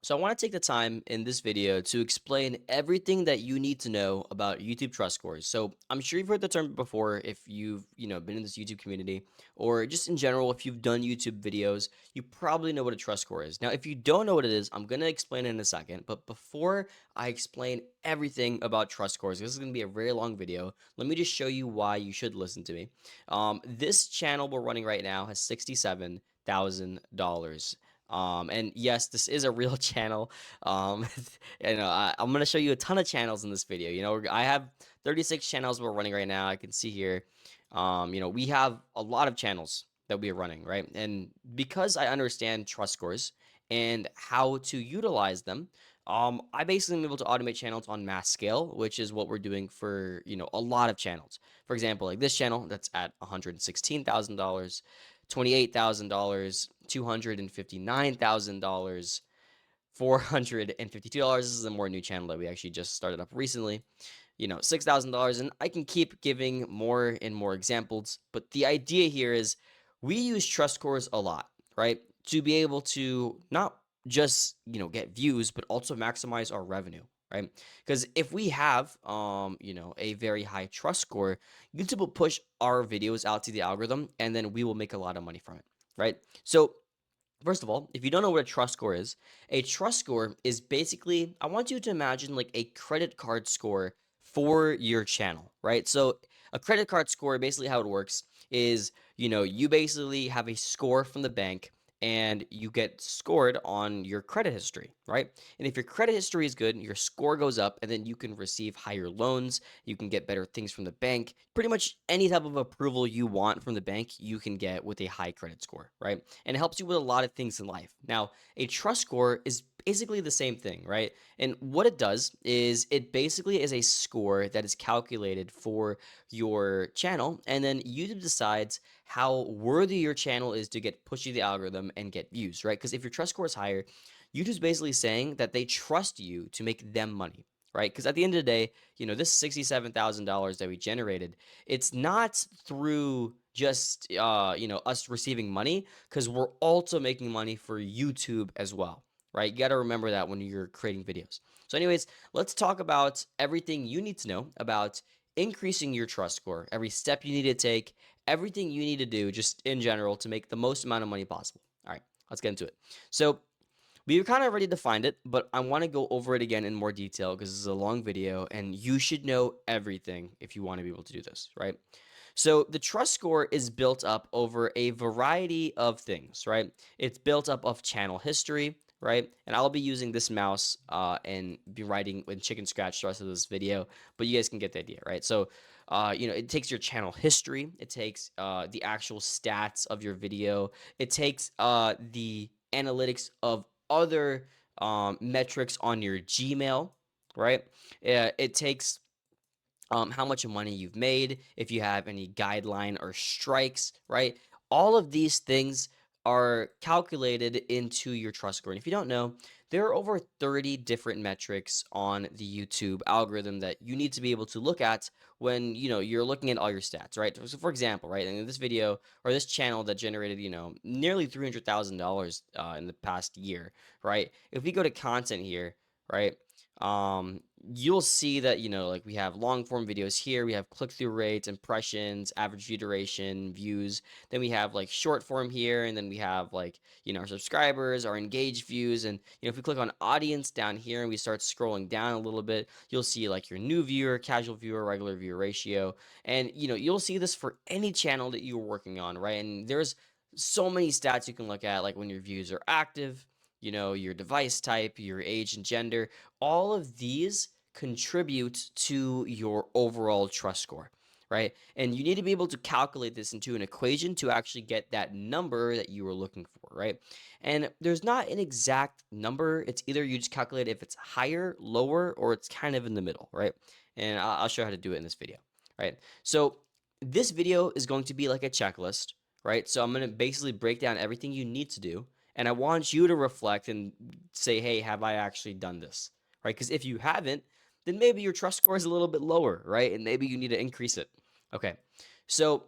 So I want to take the time in this video to explain everything that you need to know about YouTube trust scores. So I'm sure you've heard the term before if you've, been in this YouTube community or just in general, if you've done YouTube videos, you probably know what a trust score is. Now, if you don't know what it is, I'm going to explain it in a second. But before I explain everything about trust scores, this is going to be a very long video. Let me just show you why you should listen to me. This channel we're running right now has $67,000. And yes, this is a real channel. Um, I'm gonna show you a ton of channels in this video. I have 36 channels we're running right now. I can see here. We have a lot of channels that we are running, right? And because I understand trust scores and how to utilize them, I basically am able to automate channels on mass scale, which is what we're doing for, a lot of channels. For example, like this channel that's at $116,000, $28,000, $259,000, $452. This is a more new channel that we actually just started up recently. $6,000. And I can keep giving more and more examples. But the idea here is we use trust scores a lot, right? To be able to not just, get views, but also maximize our revenue, right? Because if we have, a very high trust score, YouTube will push our videos out to the algorithm and then we will make a lot of money from it, right? So first of all, if you don't know what a trust score is, a trust score is basically, I want you to imagine like a credit card score for your channel, right? So a credit card score, basically how it works is, you basically have a score from the bank and you get scored on your credit history, right? And if your credit history is good, your score goes up and then you can receive higher loans, you can get better things from the bank. Pretty much any type of approval you want from the bank, you can get with a high credit score, right? And it helps you with a lot of things in life. Now, a trust score is basically the same thing, right? And what it does is it basically is a score that is calculated for your channel, and then YouTube decides how worthy your channel is to get pushed to the algorithm and get views, right? Because if your trust score is higher, YouTube's basically saying that they trust you to make them money, right? Because at the end of the day, this $67,000 that we generated, it's not through just us receiving money, because we're also making money for YouTube as well, right? You got to remember that when you're creating videos. So anyways, let's talk about everything you need to know about increasing your trust score, every step you need to take, everything you need to do just in general to make the most amount of money possible. All right, let's get into it. So we've kind of already defined it, but I want to go over it again in more detail because this is a long video and you should know everything if you want to be able to do this, right? So the trust score is built up over a variety of things, right? It's built up of channel history, right? And I'll be using this mouse and be writing in chicken scratch the rest of this video, but you guys can get the idea, right? So, it takes your channel history. It takes the actual stats of your video. It takes the analytics of other metrics on your Gmail, right? It takes how much money you've made, if you have any guideline or strikes, right? All of these things are calculated into your trust score. And if you don't know, there are over 30 different metrics on the YouTube algorithm that you need to be able to look at when, you're looking at all your stats, right? So for example, right, in this video or this channel that generated, nearly $300,000 in the past year, right? If we go to content here, right? You'll see that, like we have long form videos here, we have click-through rates, impressions, average view duration, views. Then we have like short form here, and then we have like, our subscribers, our engaged views. And, if we click on audience down here and we start scrolling down a little bit, you'll see like your new viewer, casual viewer, regular viewer ratio. And, you'll see this for any channel that you're working on, right? And there's so many stats you can look at, like when your views are active, your device type, your age and gender. All of these contribute to your overall trust score, right? And you need to be able to calculate this into an equation to actually get that number that you were looking for, right? And there's not an exact number. It's either you just calculate if it's higher, lower, or it's kind of in the middle, right? And I'll show you how to do it in this video, right? So this video is going to be like a checklist, right? So I'm going to basically break down everything you need to do. And I want you to reflect and say, hey, have I actually done this? Right? Because if you haven't, then maybe your trust score is a little bit lower, right? And maybe you need to increase it. Okay. So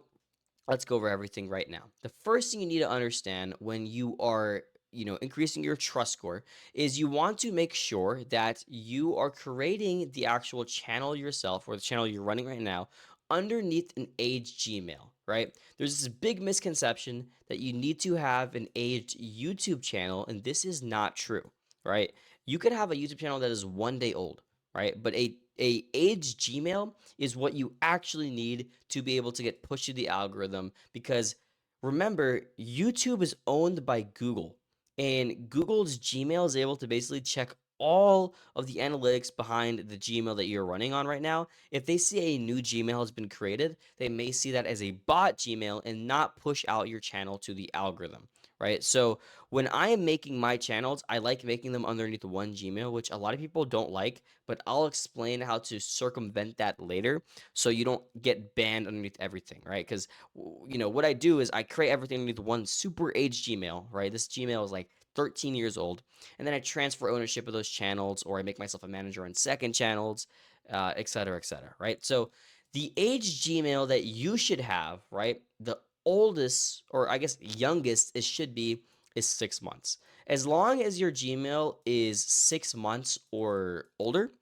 let's go over everything right now. The first thing you need to understand when you are increasing your trust score is you want to make sure that you are creating the actual channel yourself, or the channel you're running right now, underneath an aged Gmail, right? There's this big misconception that you need to have an aged YouTube channel, and this is not true, right? You could have a YouTube channel that is 1 day old, right? But a aged Gmail is what you actually need to be able to get pushed to the algorithm, because remember, YouTube is owned by Google, and Google's Gmail is able to basically check all of the analytics behind the Gmail that you're running on right now. If they see a new Gmail has been created, they may see that as a bot Gmail and not push out your channel to the algorithm, right? So when I am making my channels, I like making them underneath one Gmail, which a lot of people don't like, but I'll explain how to circumvent that later so you don't get banned underneath everything, right? Because what I do is I create everything underneath one super aged Gmail, right? This Gmail is like 13 years old, and then I transfer ownership of those channels, or I make myself a manager on second channels, et cetera, right? So the aged Gmail that you should have, right? The oldest, or I guess youngest, it should be is 6 months. As long as your Gmail is 6 months or older,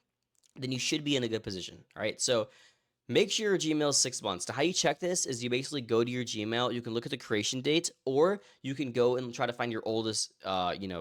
then you should be in a good position. All right. So make sure your Gmail is 6 months. Now, how you check this is you basically go to your Gmail. You can look at the creation date, or you can go and try to find your oldest,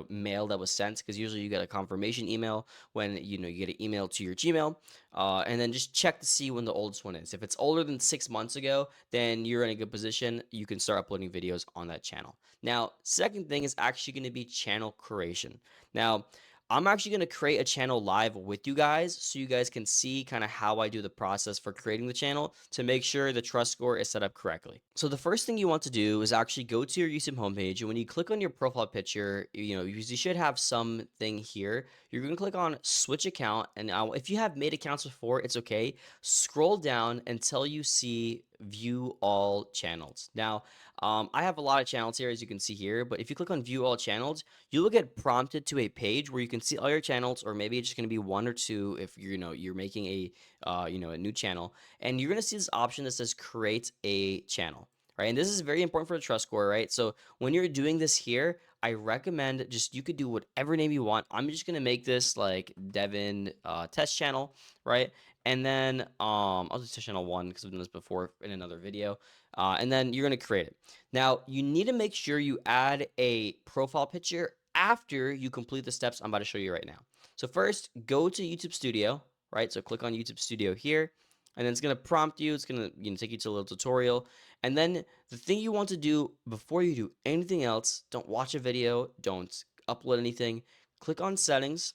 mail that was sent, because usually you get a confirmation email when you get an email to your Gmail, and then just check to see when the oldest one is. If it's older than 6 months ago, then you're in a good position. You can start uploading videos on that channel. Now, second thing is actually going to be channel creation. Now, I'm actually going to create a channel live with you guys so you guys can see kind of how I do the process for creating the channel to make sure the trust score is set up correctly. So the first thing you want to do is actually go to your YouTube homepage, and when you click on your profile picture, you should have something here. You're going to click on switch account, and if you have made accounts before, it's okay. Scroll down until you see view all channels. Now, I have a lot of channels here, as you can see here, but if you click on view all channels, you will get prompted to a page where you can see all your channels, or maybe it's just going to be one or two if you're making a new channel, and you're going to see this option that says create a channel, right? And this is very important for the trust score, right? So when you're doing this here, I recommend just, you could do whatever name you want. I'm just going to make this like Devin test channel, right? And then I'll just test channel 1 because I've done this before in another video, and then you're going to create it. Now, you need to make sure you add a profile picture after you complete the steps I'm about to show you right now. So first, go to YouTube Studio, right? So click on YouTube Studio here, and then it's going to prompt you. It's going to take you to a little tutorial. And then the thing you want to do before you do anything else, don't watch a video, don't upload anything. Click on Settings,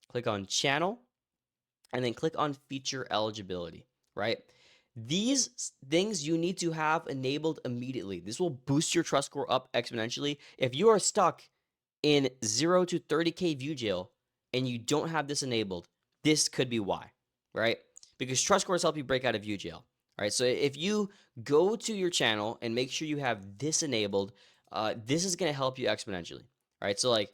click on Channel, and then click on Feature Eligibility, right? These things you need to have enabled immediately. This will boost your trust score up exponentially. If you are stuck in 0 to 30K view jail and you don't have this enabled, this could be why, right? Because trust scores help you break out of view jail, right? So if you go to your channel and make sure you have this enabled, this is going to help you exponentially, right? So like,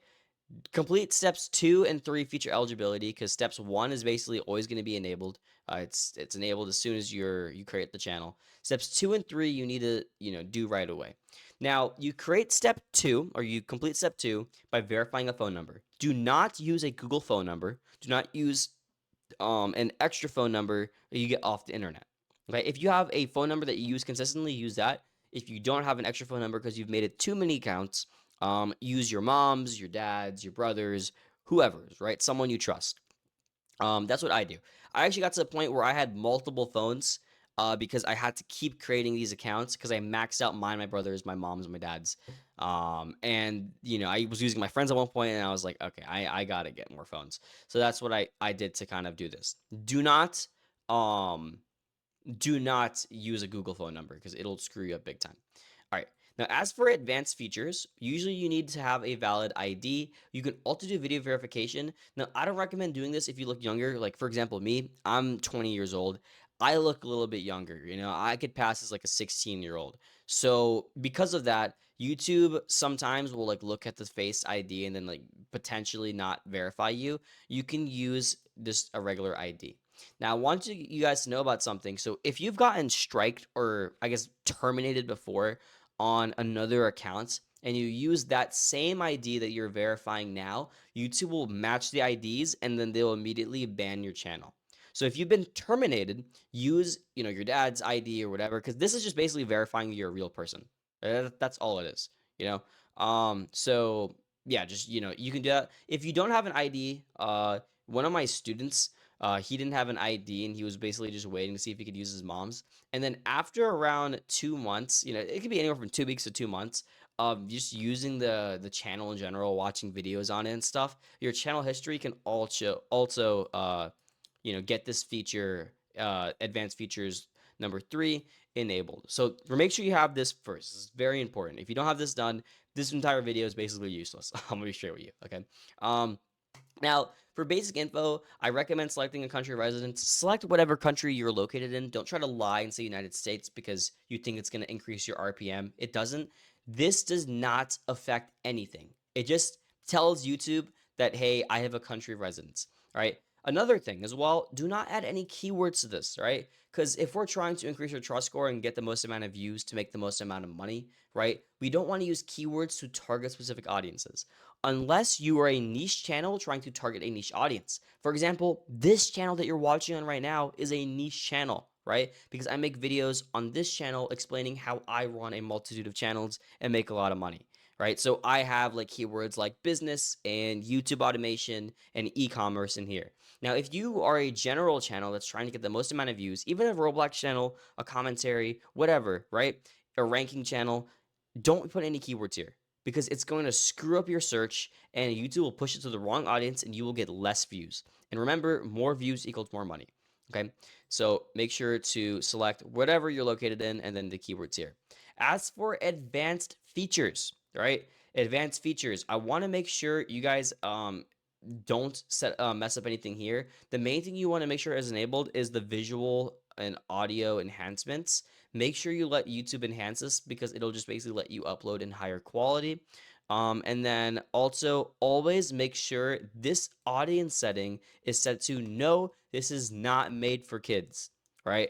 complete steps 2 and 3 feature eligibility, because steps 1 is basically always going to be enabled. It's enabled as soon as you create the channel. Steps 2 and 3 you need to do right away. Now, you create step 2, or you complete step 2 by verifying a phone number. Do not use a Google phone number. Do not use an extra phone number that you get off the internet. Okay, if you have a phone number that you use consistently, use that. If you don't have an extra phone number because you've made it too many accounts, use your mom's, your dad's, your brother's, whoever's, right? Someone you trust. That's what I do. I actually got to the point where I had multiple phones because I had to keep creating these accounts because I maxed out mine, my brother's, my mom's, my dad's. And I was using my friends at one point, and I was like, okay, I gotta get more phones. So that's what I did to kind of do this. Um do not use a Google phone number because it'll screw you up big time. All right. Now, as for advanced features, usually you need to have a valid ID. You can also do video verification. Now, I don't recommend doing this if you look younger. Like, for example, me, I'm 20 years old. I look a little bit younger. I could pass as like a 16-year-old. So because of that, YouTube sometimes will like look at the face ID and then like potentially not verify you. You can use this a regular ID. Now, I want you guys to know about something. So if you've gotten striked, or I guess terminated before on another account, and you use that same ID that you're verifying now, YouTube will match the IDs and then they'll immediately ban your channel. So if you've been terminated, use, your dad's ID or whatever, because this is just basically verifying you're a real person. That's all it is, you know. So yeah, just you can do that. If you don't have an ID, one of my students, he didn't have an ID and he was basically just waiting to see if he could use his mom's. And then after around 2 months, it could be anywhere from 2 weeks to 2 months of just using the channel in general, watching videos on it and stuff, your channel history can also get this feature, advanced features number 3 enabled. So make sure you have this first. This is very important. If you don't have this done, this entire video is basically useless. I'm gonna be straight with you. Okay. Um, Now, for basic info, I recommend selecting a country of residence. Select whatever country you're located in. Don't try to lie and say United States because you think it's going to increase your RPM. It doesn't. This does not affect anything. It just tells YouTube that, hey, I have a country of residence, right? Another thing as well, do not add any keywords to this, right? Because if we're trying to increase your trust score and get the most amount of views to make the most amount of money, right? We don't want to use keywords to target specific audiences unless you are a niche channel trying to target a niche audience. For example, this channel that you're watching on right now is a niche channel, right? Because I make videos on this channel explaining how I run a multitude of channels and make a lot of money, right? So I have like keywords like business and YouTube automation and e-commerce in here. Now, if you are a general channel that's trying to get the most amount of views, even a Roblox channel, a commentary, whatever, right? A ranking channel, don't put any keywords here because it's going to screw up your search and YouTube will push it to the wrong audience and you will get less views. And remember, more views equals more money. Okay, so make sure to select whatever you're located in and then the keywords here. As for advanced features, right? Advanced features, I want to make sure you guys don't mess up anything here. The main thing you want to make sure is enabled is the visual and audio enhancements. Make sure you let YouTube enhance this because it'll just basically let you upload in higher quality. And then also always make sure this audience setting is set to no, this is not made for kids, right?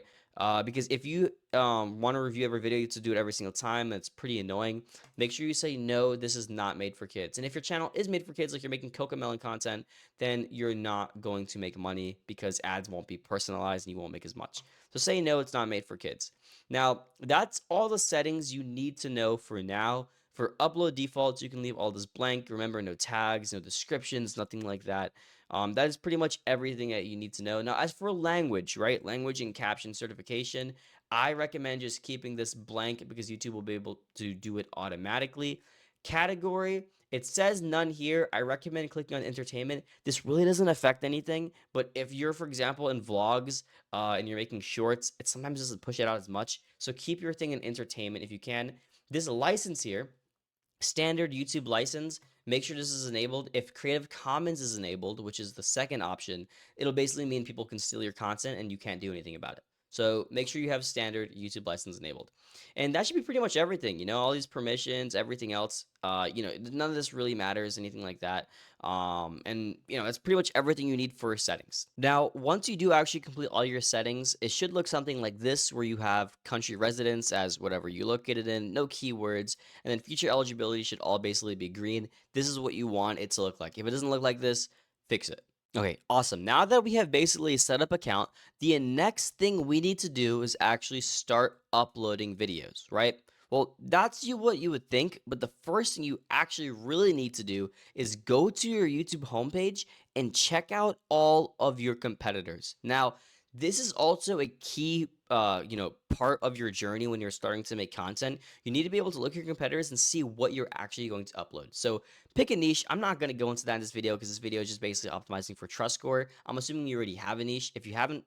Because if you want to review every video to do it every single time, that's pretty annoying. Make sure you say no, this is not made for kids. And if your channel is made for kids, like you're making Cocomelon content, then you're not going to make money because ads won't be personalized and you won't make as much. So say no, it's not made for kids. Now, that's all the settings you need to know for now. For upload defaults, you can leave all this blank. Remember, no tags, no descriptions, nothing like that. That is pretty much everything that you need to know. Now, as for language, right? Language and caption certification, I recommend just keeping this blank because YouTube will be able to do it automatically. Category, it says none here. I recommend clicking on entertainment. This really doesn't affect anything, but if you're, for example, in vlogs and you're making shorts, it sometimes doesn't push it out as much. So keep your thing in entertainment if you can. This license here, standard YouTube license, make sure this is enabled. If Creative Commons is enabled, which is the second option, it'll basically mean people can steal your content and you can't do anything about it. So make sure you have standard YouTube license enabled. And that should be pretty much everything, all these permissions, everything else, none of this really matters, anything like that. That's pretty much everything you need for settings. Now, once you do actually complete all your settings, it should look something like this, where you have country residence as whatever you located in, no keywords, and then feature eligibility should all basically be green. This is what you want it to look like. If it doesn't look like this, fix it. Okay, awesome. Now that we have basically set up account, the next thing we need to do is actually start uploading videos, right? Well, that's what you would think, but the first thing you actually really need to do is go to your YouTube homepage and check out all of your competitors. Now, this is also a key part of your journey when you're starting to make content. You need to be able to look at your competitors and see what you're actually going to upload. So pick a niche. I'm not going to go into that in this video because this video is just basically optimizing for trust score. I'm assuming you already have a niche. If you haven't,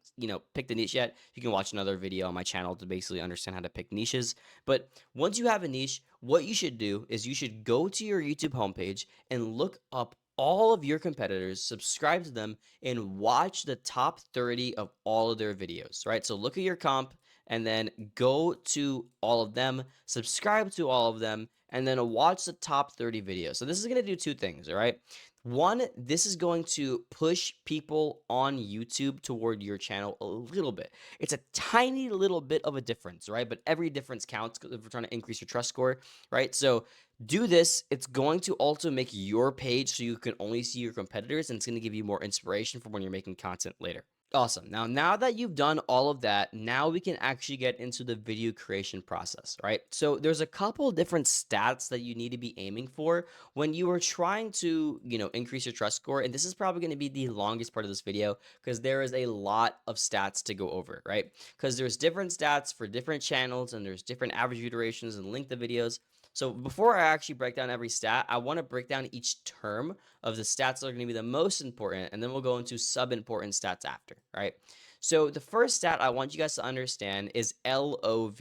picked a niche yet, you can watch another video on my channel to basically understand how to pick niches. But once you have a niche, what you should do is you should go to your YouTube homepage and look up all of your competitors, subscribe to them, and watch the top 30 of all of their videos, right? So look at your comp and then go to all of them, subscribe to all of them, and then watch the top 30 videos. So this is going to do two things, all right? One, this is going to push people on YouTube toward your channel a little bit. It's a tiny little bit of a difference, right? But every difference counts if we're trying to increase your trust score, right? So do this. It's going to also make your page so you can only see your competitors, and it's going to give you more inspiration for when you're making content later. Awesome. Now that you've done all of that, now we can actually get into the video creation process, right? So there's a couple different stats that you need to be aiming for when you are trying to, increase your trust score. And this is probably going to be the longest part of this video because there is a lot of stats to go over, right? Because there's different stats for different channels and there's different average view durations and length of videos. So before I actually break down every stat, I want to break down each term of the stats that are going to be the most important, and then we'll go into sub-important stats after, right? So the first stat I want you guys to understand is LOV,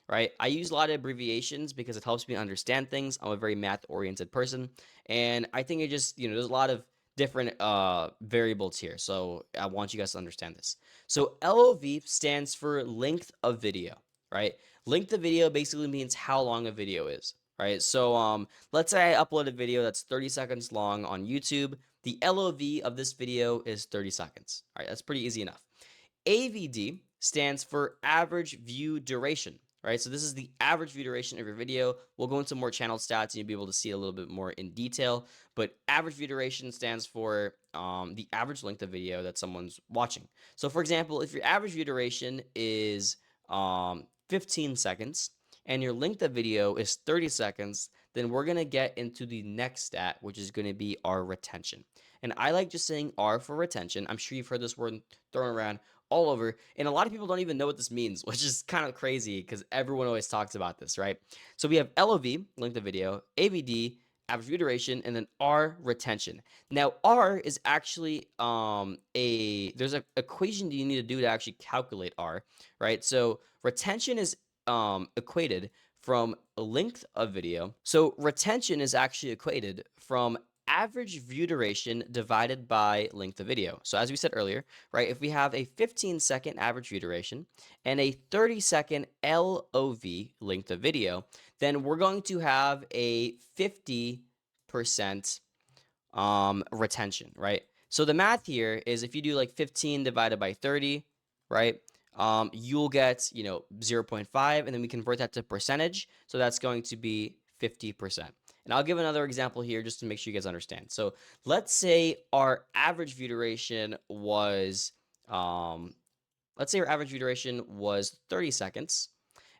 right? I use a lot of abbreviations because it helps me understand things. I'm a very math-oriented person, and I think it just, there's a lot of different variables here, so I want you guys to understand this. So LOV stands for length of video, right? Length of video basically means how long a video is, right? So let's say I upload a video that's 30 seconds long on YouTube. The LOV of this video is 30 seconds. All right, that's pretty easy enough. AVD stands for average view duration, right? So this is the average view duration of your video. We'll go into more channel stats and you'll be able to see a little bit more in detail. But average view duration stands for the average length of video that someone's watching. So for example, if your average view duration is 15 seconds and your length of video is 30 seconds, then we're going to get into the next stat, which is going to be our retention. And I like just saying R for retention. I'm sure you've heard this word thrown around all over, and a lot of people don't even know what this means, which is kind of crazy because everyone always talks about this, right? So we have LOV, length of video, AVD, average view duration, and then R, retention. Now R is actually there's an equation that you need to do to actually calculate R, right? So retention is equated from length of video. So retention is actually equated from average view duration divided by length of video. So as we said earlier, right, if we have a 15-second average view duration and a 30-second LOV length of video, then we're going to have a 50% retention, right? So the math here is if you do like 15 divided by 30, right? You'll get, 0.5, and then we convert that to percentage. So that's going to be 50%. And I'll give another example here just to make sure you guys understand. So let's say our average view duration was, let's say our average view duration was 30 seconds.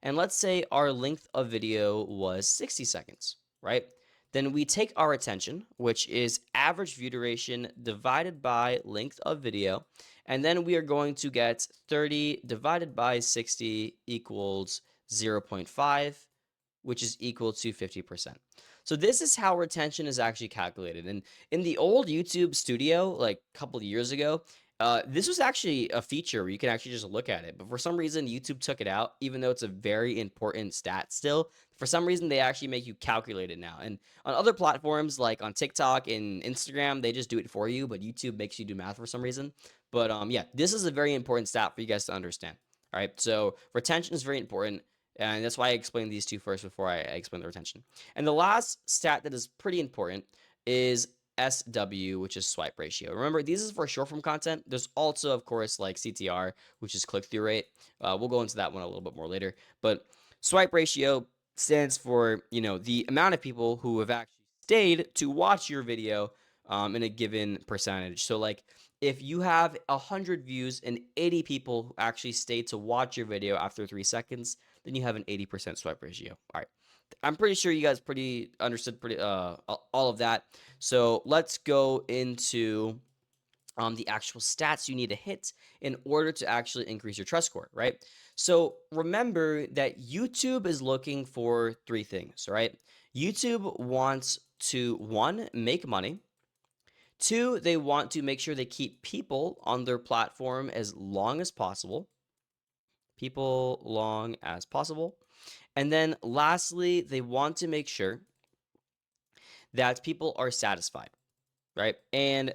And let's say our length of video was 60 seconds, right? Then we take our attention, which is average view duration divided by length of video, and then we are going to get 30 divided by 60 equals 0.5, which is equal to 50%. So this is how retention is actually calculated. And in the old YouTube Studio, like a couple of years ago, this was actually a feature where you can actually just look at it. But for some reason, YouTube took it out, even though it's a very important stat still. For some reason, they actually make you calculate it now. And on other platforms, like on TikTok and Instagram, they just do it for you. But YouTube makes you do math for some reason. But yeah, this is a very important stat for you guys to understand. All right, so retention is very important. And that's why I explained these two first before I explain the retention. And the last stat that is pretty important is SW, which is swipe ratio. Remember, these is for short form content. There's also, of course, like CTR, which is click through rate. We'll go into that one a little bit more later. But swipe ratio stands for, the amount of people who have actually stayed to watch your video in a given percentage. So like if you have 100 views and 80 people who actually stayed to watch your video after 3 seconds, then you have an 80% swipe ratio. All right. I'm pretty sure you guys pretty understood all of that. So let's go into the actual stats you need to hit in order to actually increase your trust score, right? So remember that YouTube is looking for 3 things, right? YouTube wants to, 1, make money. 2, they want to make sure they keep people on their platform as long as possible. People long as possible. And then lastly, they want to make sure that people are satisfied, right? And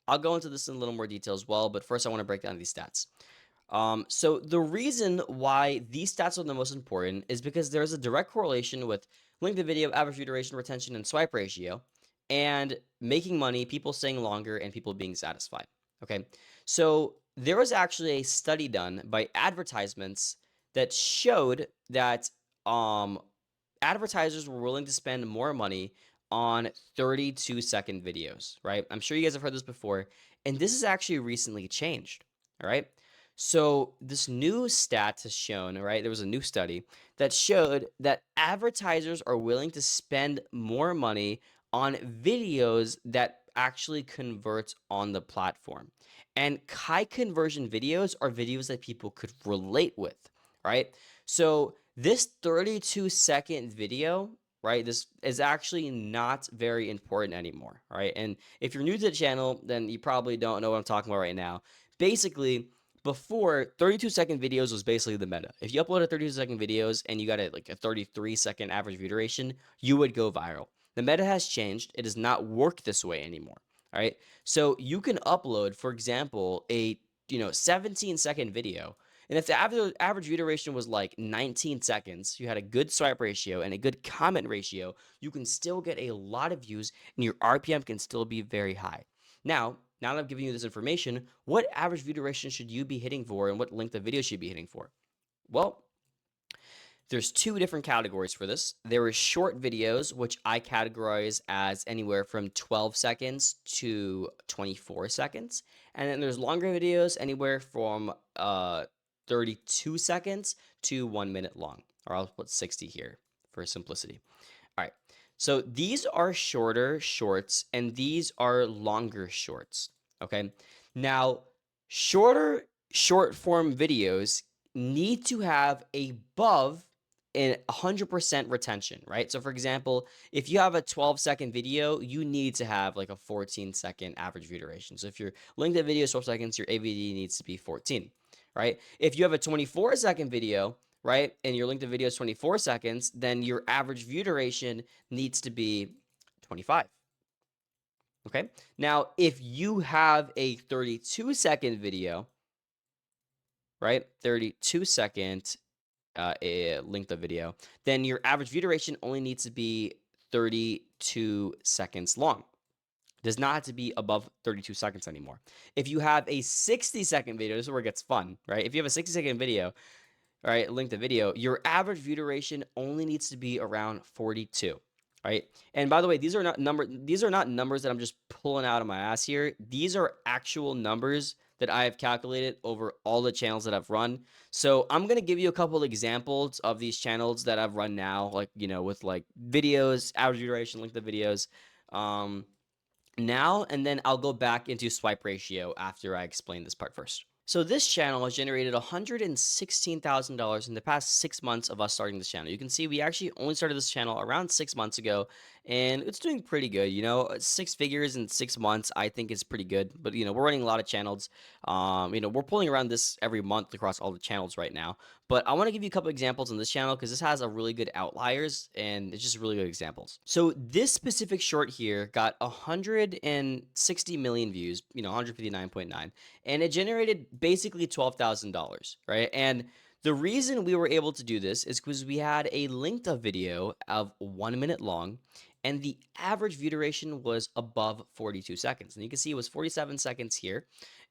I'll go into this in a little more detail as well, but first I want to break down these stats. So the reason why these stats are the most important is because there's a direct correlation with length of video, average view duration, retention, and swipe ratio. and making money, people staying longer, and people being satisfied. Okay. So there was actually a study done by advertisements that showed that um, advertisers were willing to spend more money on 32-second videos, right? I'm sure you guys have heard this before, and this has actually recently changed, all right? So this new stat has shown, right? There was a new study that showed that advertisers are willing to spend more money on videos that actually convert on the platform. And high conversion videos are videos that people could relate with, right? So this 32-second video, right, this is actually not very important anymore, right? And if you're new to the channel, then you probably don't know what I'm talking about right now. Basically, before 32-second videos was basically the meta. If you uploaded 32-second videos and you got like a 33-second average view duration, you would go viral. The meta has changed. It does not work this way anymore. All right. So you can upload, for example, a 17-second video. And if the average view duration was like 19 seconds, you had a good swipe ratio and a good comment ratio, you can still get a lot of views and your RPM can still be very high. Now that I'm giving you this information, what average view duration should you be hitting for and what length of video should you be hitting for? Well, there's two different categories for this. There is short videos, which I categorize as anywhere from 12 seconds to 24 seconds. And then there's longer videos, anywhere from 32 seconds to 1 minute long. Or I'll put 60 here for simplicity. All right. So these are shorter shorts and these are longer shorts. Okay. Now, shorter short form videos need to have above a 100% retention, right? So for example, if you have a 12-second video, you need to have like a 14-second average view duration. So if your length of video is 12 seconds, your AVD needs to be 14, right? If you have a 24-second video, right, and your length of video is 24 seconds, then your average view duration needs to be 25. Okay. Now, if you have a 32-second video, right, 32-second a length of video, then your average view duration only needs to be 32 seconds long. It does not have to be above 32 seconds anymore. If you have a 60-second video, this is where it gets fun, right? If you have a 60-second video, all right, length of video, your average view duration only needs to be around 42. Right. And by the way, these are not numbers that I'm just pulling out of my ass here. These are actual numbers that I have calculated over all the channels that I've run. So I'm going to give you a couple of examples of these channels that I've run now, like, with like videos, average view duration, length of videos. Now, and then I'll go back into swipe ratio after I explain this part first. So this channel has generated $116,000 in the past 6 months of us starting this channel. You can see we actually only started this channel around 6 months ago, and it's doing pretty good. 6 figures in 6 months, I think is pretty good. But we're running a lot of channels. We're pulling around this every month across all the channels right now. But I want to give you a couple examples on this channel because this has a really good outliers and it's just really good examples. So this specific short here got 160 million views, 159.9, and it generated basically $12,000, right? And the reason we were able to do this is because we had a length of video of 1 minute long, and the average view duration was above 42 seconds. And you can see it was 47 seconds here.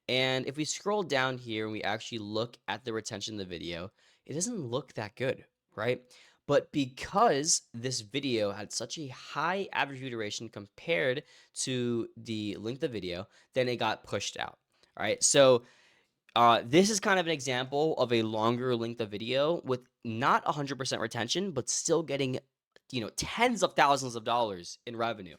And if we scroll down here and we actually look at the retention of the video, it doesn't look that good, right? But because this video had such a high average view duration compared to the length of video, then it got pushed out. All right. So this is kind of an example of a longer length of video with not 100% retention, but still getting, tens of thousands of dollars in revenue.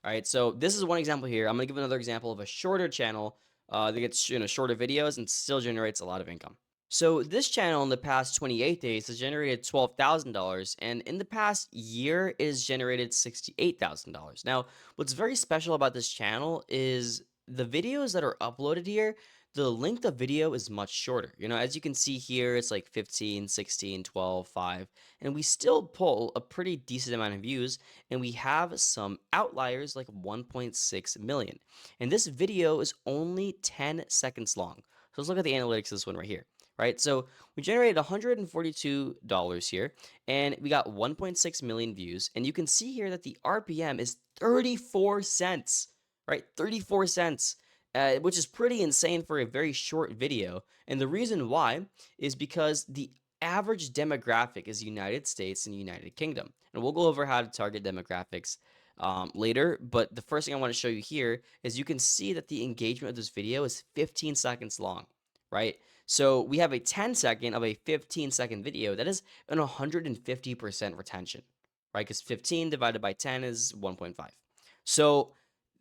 All right. So this is one example here. I'm going to give another example of a shorter channel that gets, shorter videos and still generates a lot of income. So this channel in the past 28 days has generated $12,000, and in the past year it has generated $68,000. Now, what's very special about this channel is the videos that are uploaded here, the length of video is much shorter. As you can see here, it's like 15, 16, 12, 5, and we still pull a pretty decent amount of views, and we have some outliers like 1.6 million. And this video is only 10 seconds long. So let's look at the analytics of this one right here. right? So we generated $142 here, and we got 1.6 million views. And you can see here that the RPM is 34 cents, right? 34 cents, which is pretty insane for a very short video. And the reason why is because the average demographic is United States and United Kingdom. And we'll go over how to target demographics later. But the first thing I want to show you here is you can see that the engagement of this video is 15 seconds long, right? So we have a 10-second of a 15-second video. That is an 150% retention, right? Because 15 divided by 10 is 1.5. So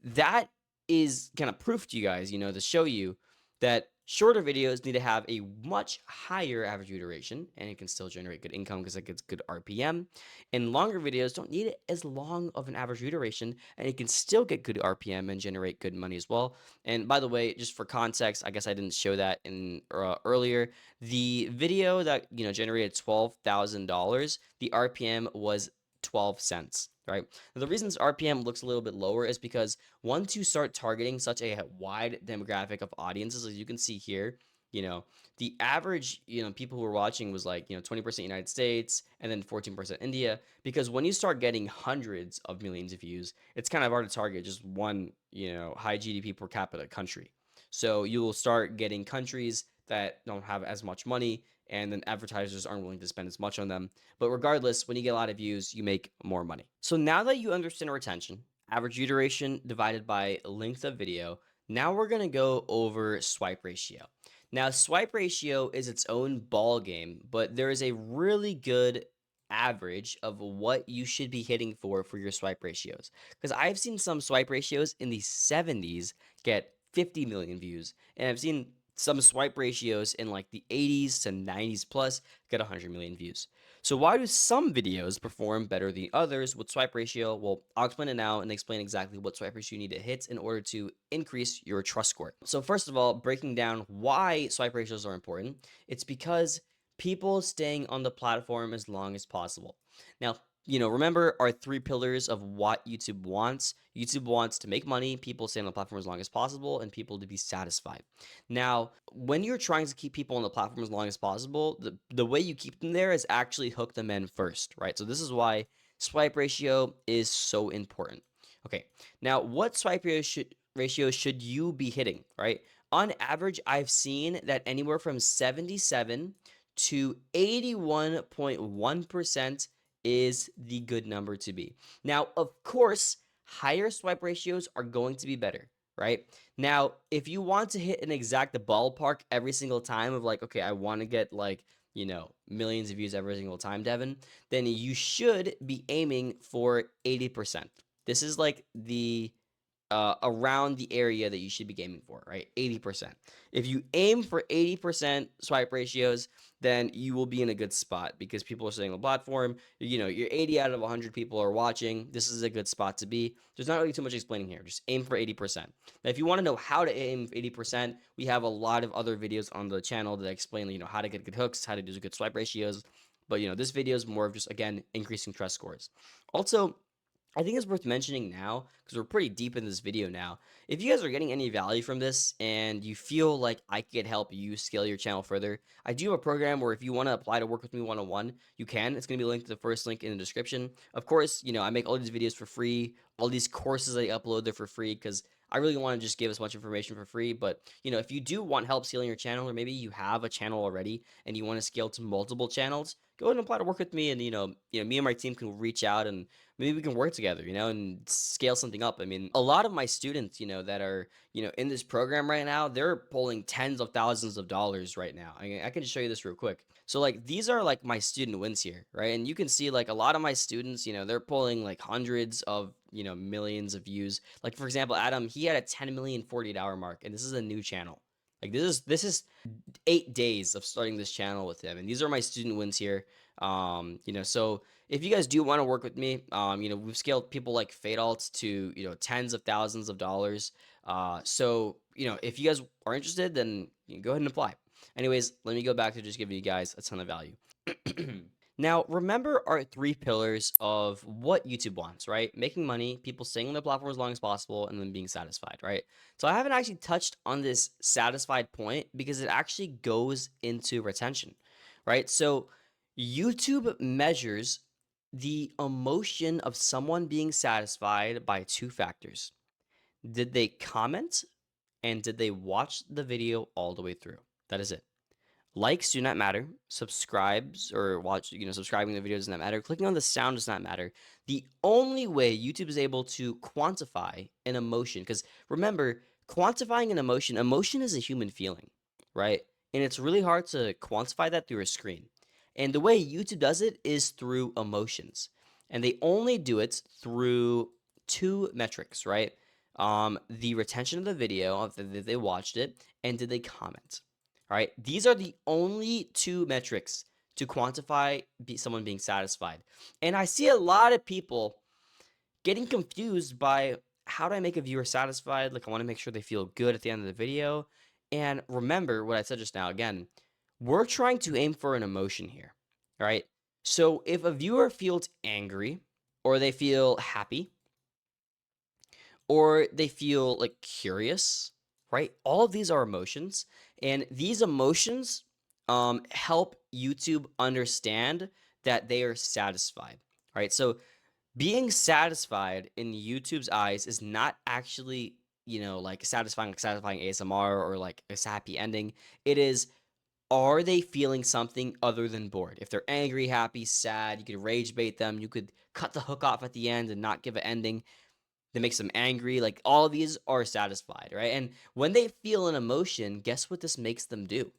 that is kind of proof to you guys, to show you that shorter videos need to have a much higher average view duration, and it can still generate good income because it gets good RPM. And longer videos don't need as long of an average view duration, and it can still get good RPM and generate good money as well. And by the way, just for context, I guess I didn't show that in earlier. The video that generated $12,000, the RPM was 12 cents, right? Now, the reason this RPM looks a little bit lower is because once you start targeting such a wide demographic of audiences, as you can see here, the average, people who were watching was like, 20% United States and then 14% India. Because when you start getting hundreds of millions of views, it's kind of hard to target just one, high GDP per capita country. So you will start getting countries that don't have as much money, and then advertisers aren't willing to spend as much on them. But regardless, when you get a lot of views, you make more money. So now that you understand retention, average view duration divided by length of video, now we're going to go over swipe ratio. Now, swipe ratio is its own ball game, but there is a really good average of what you should be hitting for your swipe ratios. Because I've seen some swipe ratios in the 70s get 50 million views, and I've seen some swipe ratios in like the 80s to 90s plus get 100 million views. So why do some videos perform better than others with swipe ratio? Well, I'll explain it now and explain exactly what swipe ratio you need to hit in order to increase your trust score. So first of all, breaking down why swipe ratios are important, it's because people staying on the platform as long as possible. Now, remember our three pillars of what YouTube wants. YouTube wants to make money, people stay on the platform as long as possible, and people to be satisfied. Now, when you're trying to keep people on the platform as long as possible, the way you keep them there is actually hook them in first, right? So this is why swipe ratio is so important. Okay, now what ratio should you be hitting, right? On average, I've seen that anywhere from 77 to 81.1% is the good number to be. Now, of course, higher swipe ratios are going to be better, right? Now, if you want to hit an exact ballpark every single time of like, okay, I want to get like, millions of views every single time, Devin, then you should be aiming for 80%. This is like the around the area that you should be aiming for, right? 80%. If you aim for 80% swipe ratios, then you will be in a good spot because people are staying on the platform. You're 80 out of 100 people are watching. This is a good spot to be. There's not really too much explaining here. Just aim for 80%. Now, if you want to know how to aim for 80%, we have a lot of other videos on the channel that explain, how to get good hooks, how to do good swipe ratios. But, this video is more of just, again, increasing trust scores. Also, I think it's worth mentioning now, because we're pretty deep in this video now. If you guys are getting any value from this and you feel like I could help you scale your channel further, I do have a program where if you want to apply to work with me one-on-one, you can. It's going to be linked to the first link in the description. Of course, I make all these videos for free. All these courses I upload, they're for free because I really want to just give as much information for free. But, if you do want help scaling your channel, or maybe you have a channel already and you want to scale to multiple channels, go ahead and apply to work with me. And, me and my team can reach out and maybe we can work together, and scale something up. I mean, a lot of my students, that are, in this program right now, they're pulling tens of thousands of dollars right now. I can just show you this real quick. So like, these are like my student wins here, right? And you can see like a lot of my students, they're pulling like hundreds of, millions of views. Like for example, Adam, he had a 10 million 48-hour mark, and this is a new channel. Like this is 8 days of starting this channel with him, and these are my student wins here. So if you guys do want to work with me, we've scaled people like Fadalt to, tens of thousands of dollars. So, if you guys are interested, then you can go ahead and apply. Anyways, let me go back to just giving you guys a ton of value. Now, remember our three pillars of what YouTube wants, right? Making money, people staying on the platform as long as possible, and then being satisfied, right? So I haven't actually touched on this satisfied point because it actually goes into retention, right? So YouTube measures the emotion of someone being satisfied by two factors. Did they comment and did they watch the video all the way through? That is it. Likes do not matter. Subscribes or subscribing to the video does not matter. Clicking on the sound does not matter. The only way YouTube is able to quantify an emotion, because remember, quantifying an emotion is a human feeling, right? And it's really hard to quantify that through a screen. And the way YouTube does it is through emotions. And they only do it through two metrics, right? The retention of the video, if they watched it, and did they comment? All right, these are the only two metrics to quantify someone being satisfied. And I see a lot of people getting confused by how do I make a viewer satisfied? Like, I want to make sure they feel good at the end of the video. And remember what I said just now again, we're trying to aim for an emotion here. All right. So if a viewer feels angry or they feel happy or they feel like curious, right? All of these are emotions, and these emotions help YouTube understand that they are satisfied, right? So being satisfied in YouTube's eyes is not actually, like satisfying ASMR or like a happy ending. It is, are they feeling something other than bored? If they're angry, happy, sad, you could rage bait them. You could cut the hook off at the end and not give an ending that makes them angry. Like, all of these are satisfied, right? And when they feel an emotion, guess what this makes them do,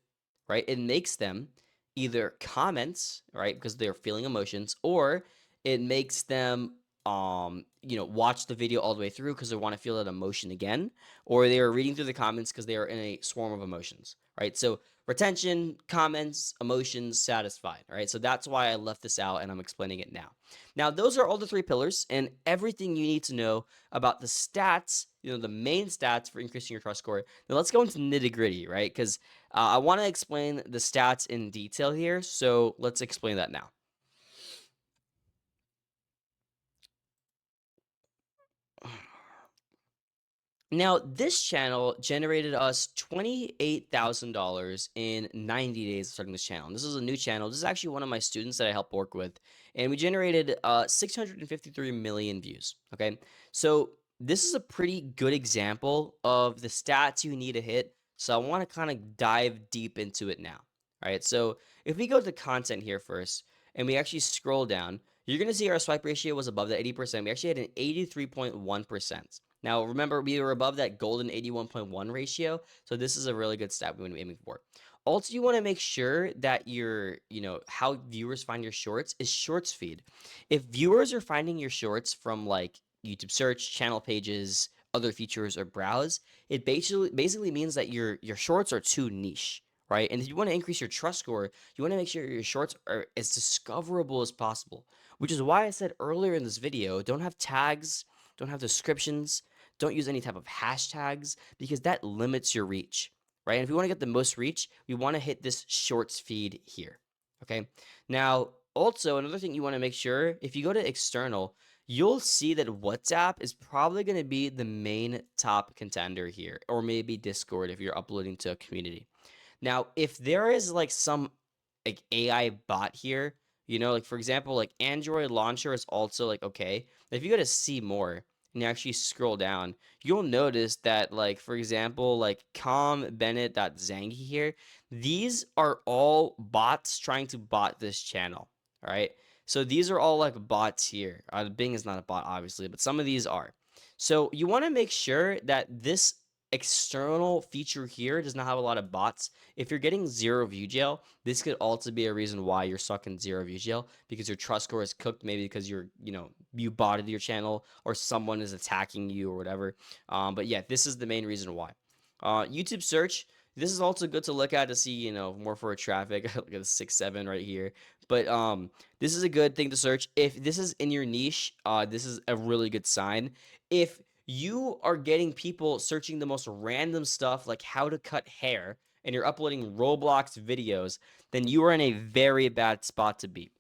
right? It makes them either comment, right, because they're feeling emotions, or it makes them watch the video all the way through because they want to feel that emotion again, or they are reading through the comments because they are in a swarm of emotions, right? So retention, comments, emotions, satisfied, right? So that's why I left this out and I'm explaining it now. Now, those are all the three pillars and everything you need to know about the stats, the main stats for increasing your trust score. Now, let's go into nitty gritty, right? Because I want to explain the stats in detail here. So let's explain that now. Now, this channel generated us $28,000 in 90 days of starting this channel. And this is a new channel. This is actually one of my students that I help work with. And we generated 653 million views. Okay. So this is a pretty good example of the stats you need to hit. So I want to kind of dive deep into it now. All right. So if we go to content here first and we actually scroll down, you're going to see our swipe ratio was above the 80%. We actually had an 83.1%. Now, remember, we were above that golden 81.1 ratio, so this is a really good stat we want to be aiming for. Also, you want to make sure that how viewers find your shorts is shorts feed. If viewers are finding your shorts from like YouTube search, channel pages, other features, or browse, it basically means that your shorts are too niche, right? And if you want to increase your trust score, you want to make sure your shorts are as discoverable as possible, which is why I said earlier in this video, don't have tags, don't have descriptions, don't use any type of hashtags because that limits your reach, right? And if we want to get the most reach, we want to hit this shorts feed here, okay? Now, also, another thing you want to make sure, if you go to external, you'll see that WhatsApp is probably going to be the main top contender here, or maybe Discord if you're uploading to a community. Now, if there is like some like AI bot here, like for example, like Android launcher is also like okay. If you go to see more and you actually scroll down, you'll notice that like for example, like Bennett.Zangi here, these are all bots trying to bot this channel. All right. So these are all like bots here. Bing is not a bot, obviously, but some of these are. So you want to make sure that this external feature here does not have a lot of bots. If you're getting 0 view jail, this could also be a reason why you're stuck in 0 view jail because your trust score is cooked, maybe because you botted your channel or someone is attacking you or whatever. But yeah, this is the main reason why. YouTube search. This is also good to look at to see, more for traffic. Look at the 6-7 right here. But this is a good thing to search. If this is in your niche, this is a really good sign. If you are getting people searching the most random stuff like how to cut hair and you're uploading Roblox videos, then you are in a very bad spot to be.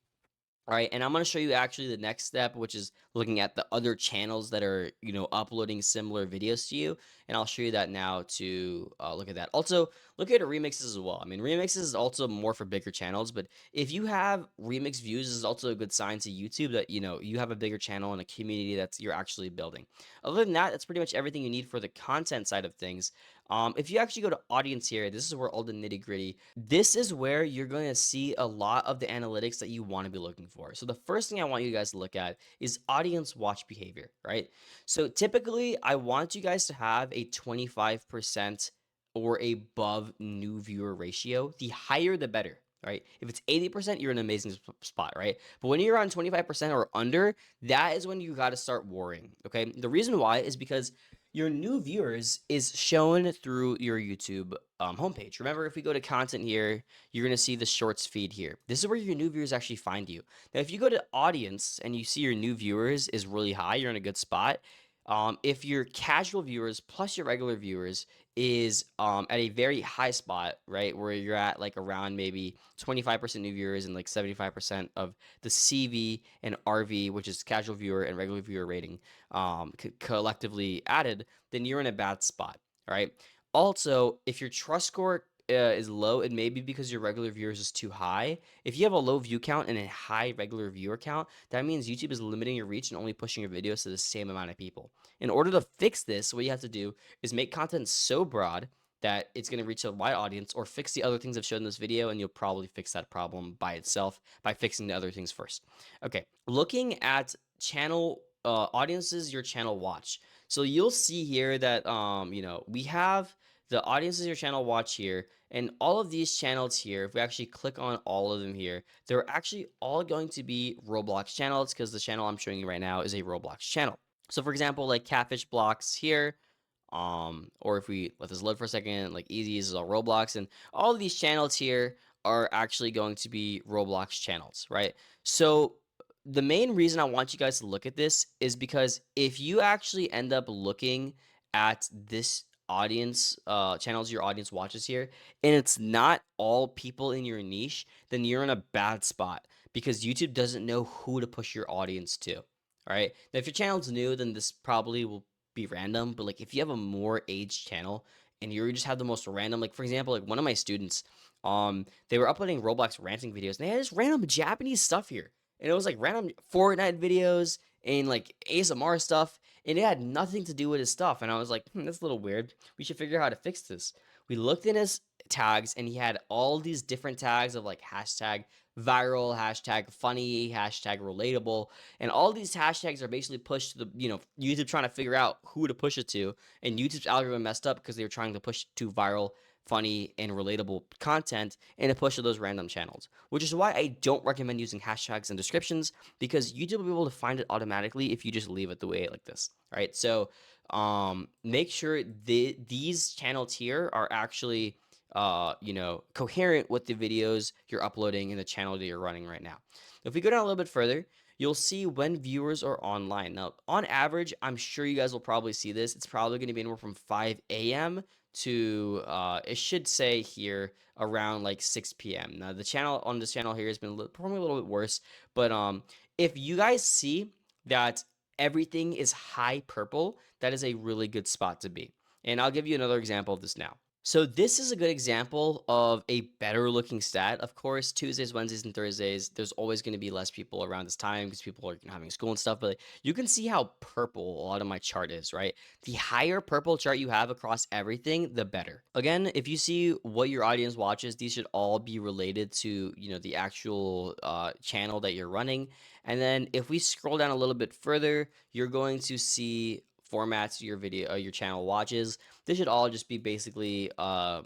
All right, and I'm going to show you actually the next step, which is looking at the other channels that are, uploading similar videos to you. And I'll show you that now to look at that. Also, look at remixes as well. I mean, remixes is also more for bigger channels, but if you have remix views, is also a good sign to YouTube that, you have a bigger channel and a community that's you're actually building. Other than that, that's pretty much everything you need for the content side of things. If you actually go to audience here, this is where all the nitty gritty. This is where you're going to see a lot of the analytics that you want to be looking for. So the first thing I want you guys to look at is audience watch behavior, right? So typically, I want you guys to have a 25% or above new viewer ratio. The higher, the better. Right? If it's 80%, you're in an amazing spot, right? But when you're on 25% or under, that is when you got to start worrying. Okay. The reason why is because your new viewers is shown through your YouTube homepage. Remember, if we go to content here, you're going to see the shorts feed here. This is where your new viewers actually find you. Now, if you go to audience and you see your new viewers is really high, you're in a good spot. If your casual viewers plus your regular viewers is at a very high spot, right, where you're at like around maybe 25% new viewers and like 75% of the CV and RV, which is casual viewer and regular viewer rating, collectively added, then you're in a bad spot. All right. Also, if your trust score is low, it may be because your regular viewers is too high. If you have a low view count and a high regular viewer count, that means YouTube is limiting your reach and only pushing your videos to the same amount of people. In order to fix this, what you have to do is make content so broad that it's going to reach a wide audience, or fix the other things I've shown in this video, and you'll probably fix that problem by itself by fixing the other things first. Okay, looking at channel audiences your channel watch. So you'll see here that we have the audiences your channel watch here, and all of these channels here, if we actually click on all of them here, they're actually all going to be Roblox channels, because the channel I'm showing you right now is a Roblox channel. So for example, like Catfish Blocks here, or if we let this load for a second, like Easy is all Roblox, and all of these channels here are actually going to be Roblox channels, right? So the main reason I want you guys to look at this is because if you actually end up looking at this audience channels your audience watches here, and it's not all people in your niche, then you're in a bad spot, because YouTube doesn't know who to push your audience to. All right. Now, if your channel's new, then this probably will be random. But like, if you have a more aged channel and you just have the most random, like for example, like one of my students, they were uploading Roblox ranting videos, and they had this random Japanese stuff here, and it was like random Fortnite videos and like ASMR stuff, and it had nothing to do with his stuff. And I was like, that's a little weird. We should figure out how to fix this. We looked in his tags, and he had all these different tags of like hashtag viral, hashtag funny, hashtag relatable, and all these hashtags are basically pushed to the YouTube trying to figure out who to push it to, and YouTube's algorithm messed up because they were trying to push to viral, funny, and relatable content, and a push to those random channels, which is why I don't recommend using hashtags and descriptions, because YouTube will be able to find it automatically if you just leave it the way like this. Right? So make sure these channels here are actually coherent with the videos you're uploading in the channel that you're running right now. If we go down a little bit further, you'll see when viewers are online. Now, on average, I'm sure you guys will probably see this. It's probably going to be anywhere from 5 a.m. to, it should say here, around like 6 p.m. Now, the channel on this channel here has been probably a little bit worse, but if you guys see that everything is high purple, that is a really good spot to be. And I'll give you another example of this now. So this is a good example of a better looking stat. Of course, Tuesdays, Wednesdays, and Thursdays, there's always going to be less people around this time because people are having school and stuff. But you can see how purple a lot of my chart is, right? The higher purple chart you have across everything, the better. Again, if you see what your audience watches, these should all be related to, the actual channel that you're running. And then if we scroll down a little bit further, you're going to see formats your video, your channel watches. This should all just be basically, the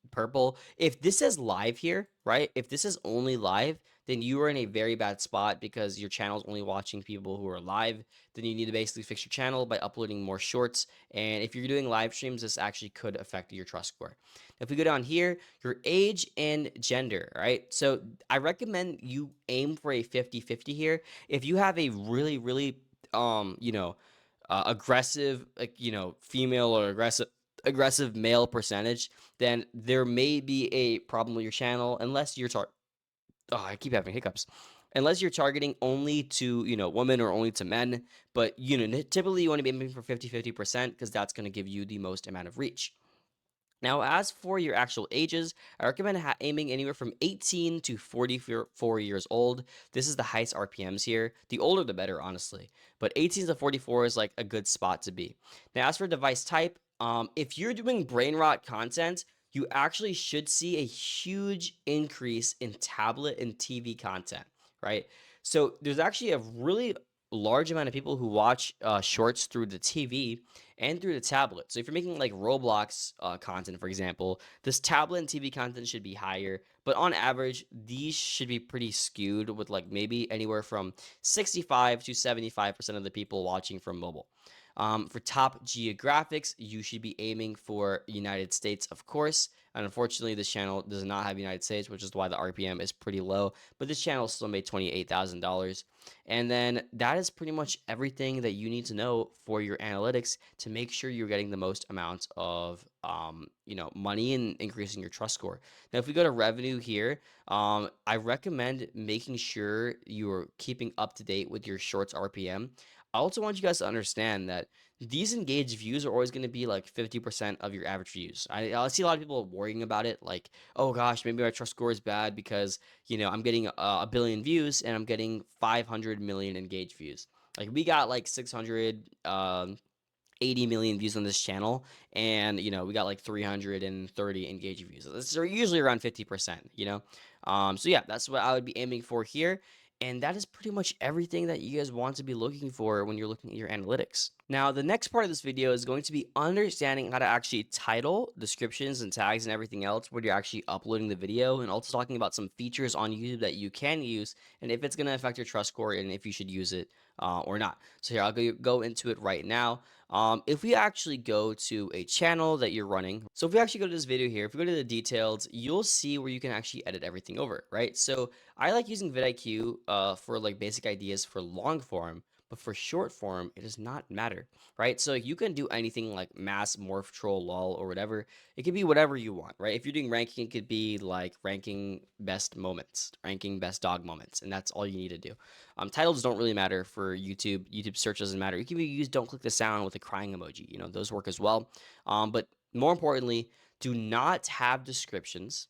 purple. If this says live here, right? If this is only live, then you are in a very bad spot because your channel is only watching people who are live. Then you need to basically fix your channel by uploading more shorts. And if you're doing live streams, this actually could affect your trust score. If we go down here, your age and gender, right? So I recommend you aim for a 50-50 here. If you have a really, really aggressive, like, female or aggressive male percentage, then there may be a problem with your channel, unless you're Oh, I keep having hiccups. Unless you're targeting only to, women or only to men, but, typically you want to be aiming for 50-50% because that's going to give you the most amount of reach. Now, as for your actual ages, I recommend aiming anywhere from 18 to 44 years old. This is the highest RPMs here. The older, the better, honestly. But 18 to 44 is like a good spot to be. Now, as for device type, if you're doing brain rot content, you actually should see a huge increase in tablet and TV content, right? So there's actually a really large amount of people who watch shorts through the TV and through the tablet. So if you're making like Roblox content, for example, this tablet and TV content should be higher. But on average, these should be pretty skewed with like maybe anywhere from 65 to 75% of the people watching from mobile. For top geographics, you should be aiming for United States, of course. And unfortunately, this channel does not have United States, which is why the RPM is pretty low. But this channel still made $28,000. And then that is pretty much everything that you need to know for your analytics to make sure you're getting the most amount of money and increasing your trust score. Now, if we go to revenue here, I recommend making sure you're keeping up to date with your shorts RPM. I also want you guys to understand that these engaged views are always going to be like 50% of your average views. I see a lot of people worrying about it, like, oh gosh, maybe my trust score is bad because I'm getting a billion views and I'm getting 500 million engaged views. Like we got like 680 million views on this channel, and we got like 330 engaged views. It's usually around 50%. So yeah, that's what I would be aiming for here. And that is pretty much everything that you guys want to be looking for when you're looking at your analytics. Now, the next part of this video is going to be understanding how to actually title, descriptions, and tags and everything else when you're actually uploading the video, and also talking about some features on YouTube that you can use, and if it's going to affect your trust score, and if you should use it or not. So here, I'll go into it right now. If we actually go to a channel that you're running, so if we actually go to this video here, if we go to the details, you'll see where you can actually edit everything over, right? So I like using vidIQ for like basic ideas for long form, but for short form, it does not matter, right? So you can do anything like mass morph troll lol or whatever. It could be whatever you want, right? If you're doing ranking, it could be like ranking best moments, ranking best dog moments, and that's all you need to do. Titles don't really matter for YouTube. YouTube search doesn't matter. You can use don't click the sound with a crying emoji. Those work as well. But more importantly, do not have descriptions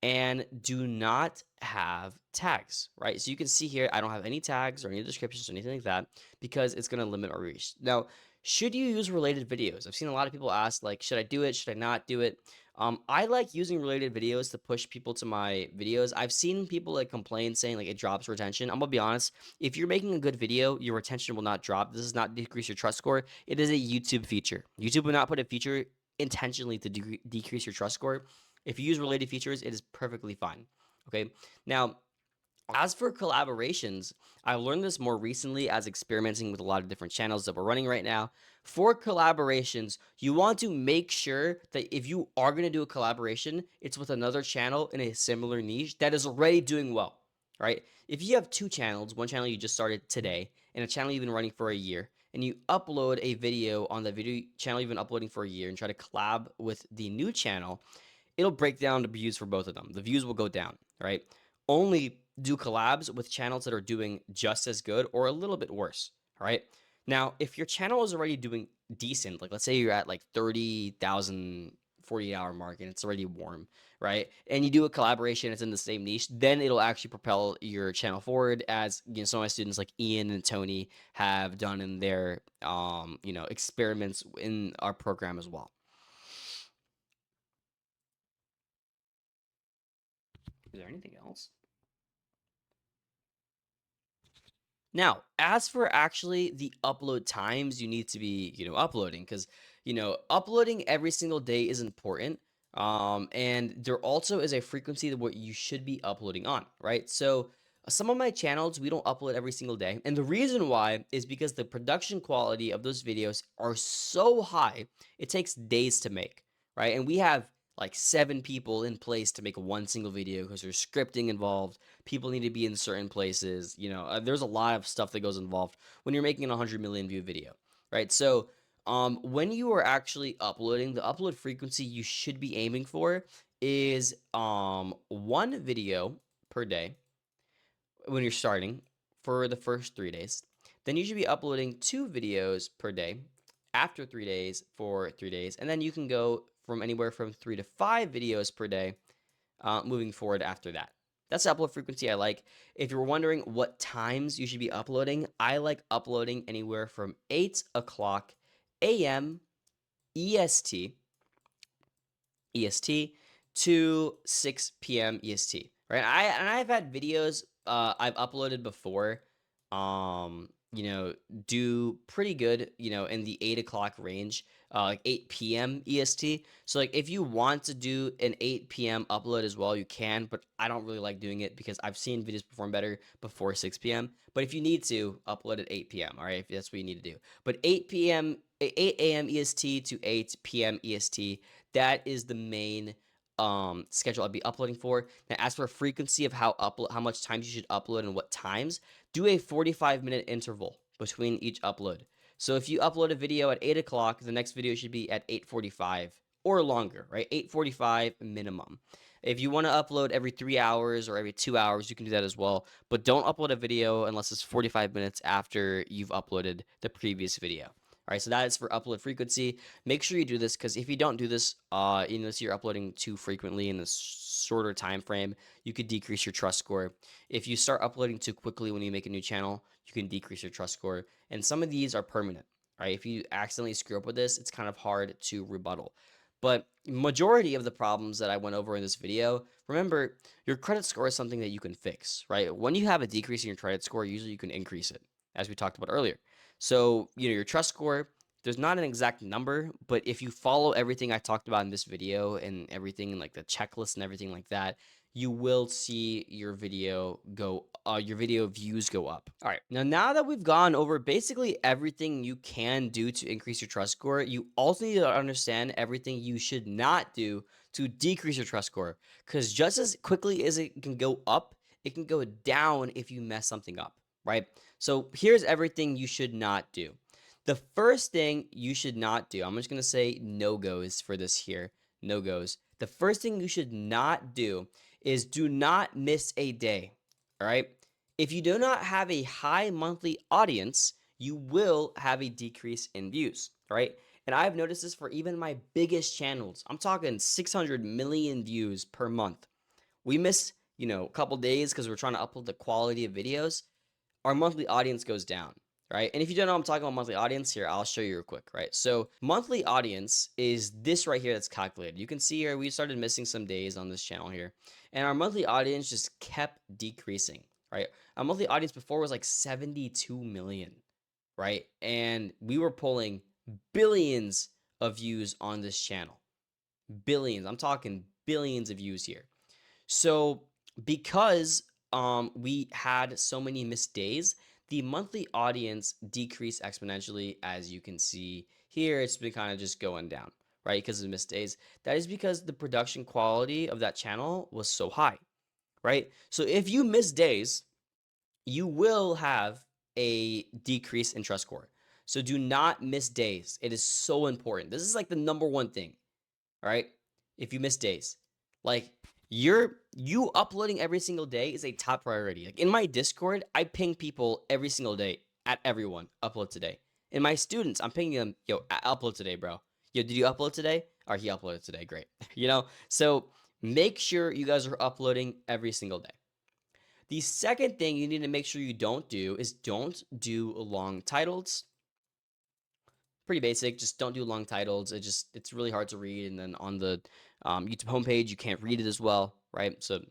and do not have tags, right? So you can see here, I don't have any tags or any descriptions or anything like that because it's going to limit our reach. Now, should you use related videos? I've seen a lot of people ask, like, should I do it? Should I not do it? I like using related videos to push people to my videos. I've seen people like complain saying like it drops retention. I'm gonna be honest. If you're making a good video, your retention will not drop. This does not decrease your trust score. It is a YouTube feature. YouTube will not put a feature intentionally to decrease your trust score. If you use related features, it is perfectly fine. Okay. Now, as for collaborations, I learned this more recently as experimenting with a lot of different channels that we're running right now. For collaborations, you want to make sure that if you are going to do a collaboration, it's with another channel in a similar niche that is already doing well, right? If you have two channels, one channel you just started today and a channel you've been running for a year, and you upload a video on the video channel you've been uploading for a year and try to collab with the new channel, it'll break down the views for both of them. The views will go down, right? Only do collabs with channels that are doing just as good or a little bit worse, right? Now, if your channel is already doing decent, like let's say you're at like 30,000 48-hour mark and it's already warm, right? And you do a collaboration, it's in the same niche, then it'll actually propel your channel forward, as some of my students like Ian and Tony have done in their experiments in our program as well. Is there anything else? Now, as for actually the upload times you need to be, uploading, because, uploading every single day is important. And there also is a frequency that what you should be uploading on, right? So some of my channels, we don't upload every single day. And the reason why is because the production quality of those videos are so high, it takes days to make, right? And we have like 7 people in place to make one single video because there's scripting involved. People need to be in certain places. There's a lot of stuff that goes involved when you're making a 100 million view video, right? So when you are actually uploading, the upload frequency you should be aiming for is one video per day. when you're starting for the first 3 days. Then you should be uploading 2 videos per day after 3 days for 3 days. And then you can go from anywhere from 3 to 5 videos per day moving forward after that. That's the upload frequency I like. If you're wondering what times you should be uploading, I like uploading anywhere from 8 o'clock a.m. EST EST to 6 p.m. EST, right? I've had videos I've uploaded before, do pretty good, in the 8 o'clock range, like 8 p.m. EST. So like if you want to do an 8 p.m. upload as well, you can, but I don't really like doing it because I've seen videos perform better before 6 p.m. But if you need to, upload at 8 p.m., all right, if that's what you need to do. But 8 a.m. EST to 8 p.m. EST, that is the main schedule I'd be uploading for. Now, as for frequency of how much times you should upload and what times, do a 45-minute interval between each upload. So if you upload a video at 8 o'clock, the next video should be at 8:45 or longer, right? 8:45 minimum. If you want to upload every 3 hours or every 2 hours, you can do that as well. But don't upload a video unless it's 45 minutes after you've uploaded the previous video. All right, so that is for upload frequency. Make sure you do this because if you don't do this, unless you're uploading too frequently in this shorter time frame, you could decrease your trust score. If you start uploading too quickly when you make a new channel, you can decrease your trust score. And some of these are permanent, right? If you accidentally screw up with this, it's kind of hard to rebuttal. But majority of the problems that I went over in this video, remember, your credit score is something that you can fix, right? When you have a decrease in your credit score, usually you can increase it, as we talked about earlier. So, your trust score, there's not an exact number, but if you follow everything I talked about in this video and everything like the checklist and everything like that, you will see your video views go up. All right. Now that we've gone over basically everything you can do to increase your trust score, you also need to understand everything you should not do to decrease your trust score. Because just as quickly as it can go up, it can go down if you mess something up, right? So here's everything you should not do. The first thing you should not do, I'm just going to say no-goes for this here. No-goes. The first thing you should not do is do not miss a day. All right. If you do not have a high monthly audience, you will have a decrease in views. All right. And I've noticed this for even my biggest channels. I'm talking 600 million views per month. We miss, a couple days because we're trying to upload the quality of videos. Our monthly audience goes down, right? And if you don't know I'm talking about monthly audience here, I'll show you real quick, right? So monthly audience is this right here that's calculated. You can see here we started missing some days on this channel here, and our monthly audience just kept decreasing, right? Our monthly audience before was like 72 million, right? And we were pulling billions of views on this channel. Billions. I'm talking billions of views here. So because we had so many missed days, the monthly audience decreased exponentially. As you can see here, it's been kind of just going down, right? Because of missed days. That is because the production quality of that channel was so high, right? So if you miss days, you will have a decrease in trust score. So do not miss days. It is so important. This is like the number one thing. All right. If you miss days, like you uploading every single day is a top priority. Like in my Discord, I ping people every single day at everyone upload today. In my students, I'm pinging them, yo, upload today, bro. Yo, did you upload today? Or he uploaded today. Great. So make sure you guys are uploading every single day. The second thing you need to make sure you don't do is don't do long titles. Pretty basic. Just don't do long titles. It's really hard to read. And then on the YouTube homepage, you can't read it as well, right? So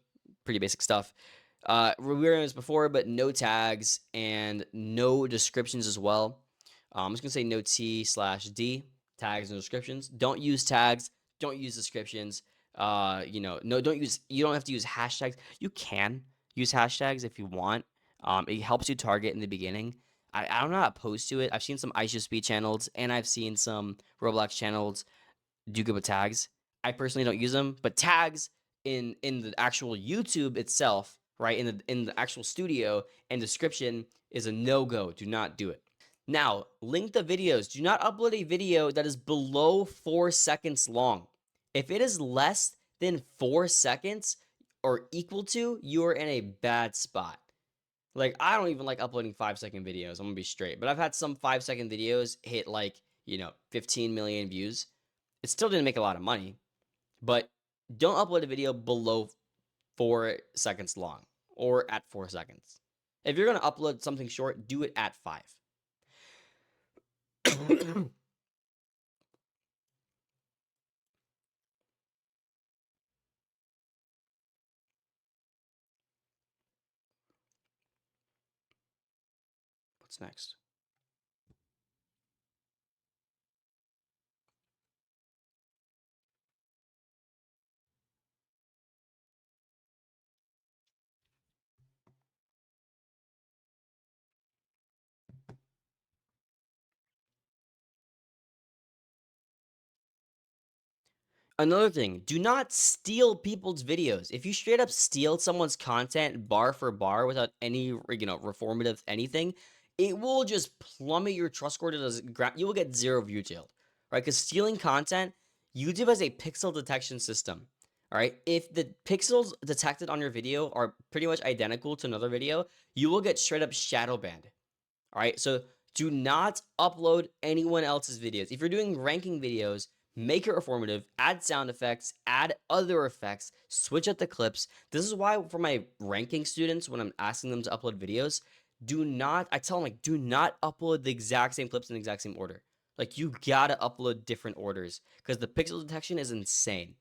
pretty basic stuff. We were in this before, but no tags and no descriptions as well. I'm just gonna say no T/D, tags and descriptions. Don't use tags. Don't use descriptions. No, don't use. You don't have to use hashtags. You can use hashtags if you want. It helps you target in the beginning. I'm not opposed to it. I've seen some ISOSpeed channels and I've seen some Roblox channels do good with tags. I personally don't use them, but tags in the actual YouTube itself, right, in the actual studio and description is a no-go. Do not do it. Now, link the videos. Do not upload a video that is below 4 seconds long. If it is less than 4 seconds or equal to, you are in a bad spot. Like, I don't even like uploading 5-second videos. I'm gonna be straight. But I've had some 5-second videos hit like, 15 million views. It still didn't make a lot of money, but don't upload a video below 4 seconds long or at 4 seconds. If you're gonna upload something short, do it at 5. What's next? Another thing, do not steal people's videos. If you straight up steal someone's content bar for bar without any, reformative anything, it will just plummet your trust score to you will get 0 view tailed, right? Because stealing content, YouTube has a pixel detection system, all right? If the pixels detected on your video are pretty much identical to another video, you will get straight up shadow banned, all right? So do not upload anyone else's videos. If you're doing ranking videos, make it informative, add sound effects, add other effects, switch up the clips. This is why for my ranking students, when I'm asking them to upload videos, I tell them, like, do not upload the exact same clips in the exact same order. Like, you gotta upload different orders because the pixel detection is insane,